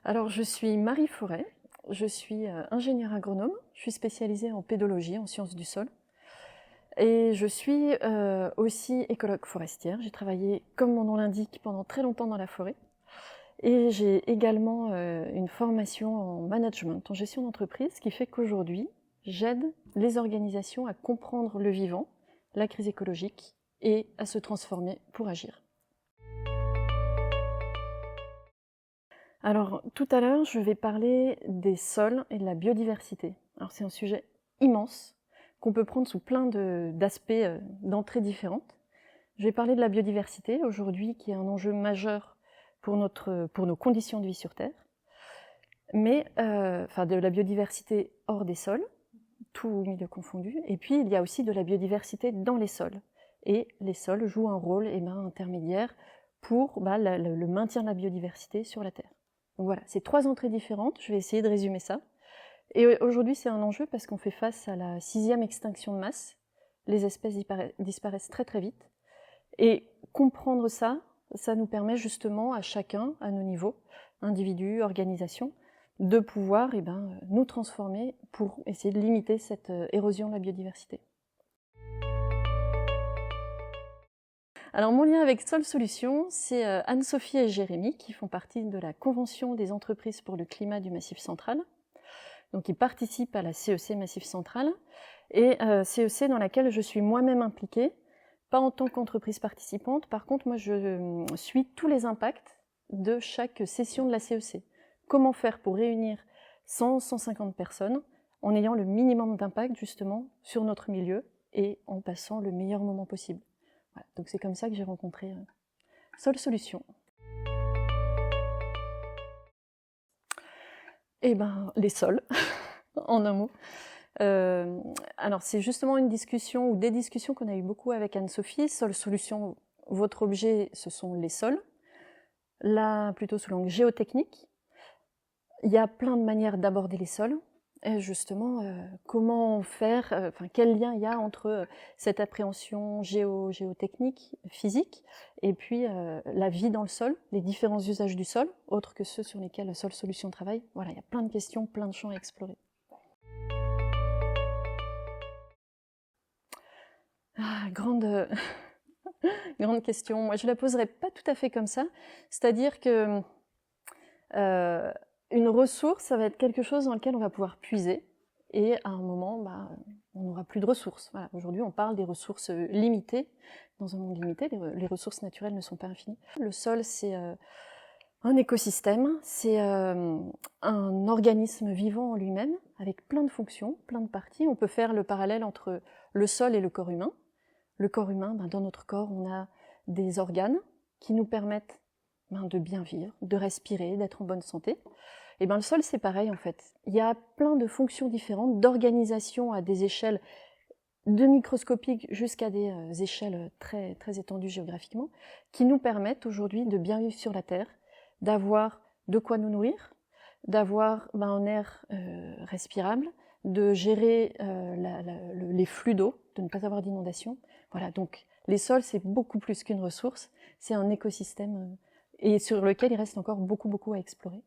Alors, je suis Marie Forêt, je suis ingénieure agronome, je suis spécialisée en pédologie, en sciences du sol. Et je suis aussi écologue forestière. J'ai travaillé, comme mon nom l'indique, pendant très longtemps dans la forêt. Et j'ai également une formation en management, en gestion d'entreprise, ce qui fait qu'aujourd'hui, j'aide les organisations à comprendre le vivant, la crise écologique, et à se transformer pour agir. Alors, tout à l'heure, je vais parler des sols et de la biodiversité. Alors, c'est un sujet immense qu'on peut prendre sous plein d'aspects, d'entrées différentes. Je vais parler de la biodiversité aujourd'hui, qui est un enjeu majeur pour nos conditions de vie sur Terre, mais de la biodiversité hors des sols, tout milieu confondu, et puis il y a aussi de la biodiversité dans les sols. Et les sols jouent un rôle intermédiaire pour le maintien de la biodiversité sur la Terre. Donc voilà, c'est 3 entrées différentes, je vais essayer de résumer ça. Et aujourd'hui, c'est un enjeu parce qu'on fait face à la 6e extinction de masse. Les espèces disparaissent très très vite. Et comprendre ça, ça nous permet justement à chacun, à nos niveaux, individus, organisations, de pouvoir nous transformer pour essayer de limiter cette érosion de la biodiversité. Alors mon lien avec Sol Solutions, c'est Anne-Sophie et Jérémy qui font partie de la Convention des entreprises pour le climat du Massif central. Donc ils participent à la CEC Massif central et CEC dans laquelle je suis moi-même impliquée, pas en tant qu'entreprise participante. Par contre, moi je suis tous les impacts de chaque session de la CEC. Comment faire pour réunir 100-150 personnes en ayant le minimum d'impact justement sur notre milieu et en passant le meilleur moment possible. Voilà, donc c'est comme ça que j'ai rencontré Sol Solutions. Les sols, en un mot. Alors c'est justement une discussion ou des discussions qu'on a eu beaucoup avec Anne-Sophie. Sol Solutions, votre objet, ce sont les sols. Là, plutôt sous l'angle géotechnique. Il y a plein de manières d'aborder les sols. Et justement, comment faire, quel lien il y a entre cette appréhension géotechnique, physique, et puis la vie dans le sol, les différents usages du sol, autres que ceux sur lesquels Sol Solutions travaille. Voilà, il y a plein de questions, plein de champs à explorer. Grande question. Moi, je la poserai pas tout à fait comme ça. C'est-à-dire que une ressource, ça va être quelque chose dans lequel on va pouvoir puiser. Et à un moment, on n'aura plus de ressources. Voilà. Aujourd'hui, on parle des ressources limitées. Dans un monde limité, les ressources naturelles ne sont pas infinies. Le sol, c'est un écosystème, c'est un organisme vivant en lui-même, avec plein de fonctions, plein de parties. On peut faire le parallèle entre le sol et le corps humain. Le corps humain, dans notre corps, on a des organes qui nous permettent de bien vivre, de respirer, d'être en bonne santé. Et le sol, c'est pareil en fait. Il y a plein de fonctions différentes, d'organisation à des échelles de microscopiques jusqu'à des échelles très, très étendues géographiquement, qui nous permettent aujourd'hui de bien vivre sur la Terre, d'avoir de quoi nous nourrir, d'avoir un air respirable, de gérer les flux d'eau, de ne pas avoir d'inondation. Voilà, donc les sols, c'est beaucoup plus qu'une ressource, c'est un écosystème et sur lequel il reste encore beaucoup, beaucoup à explorer.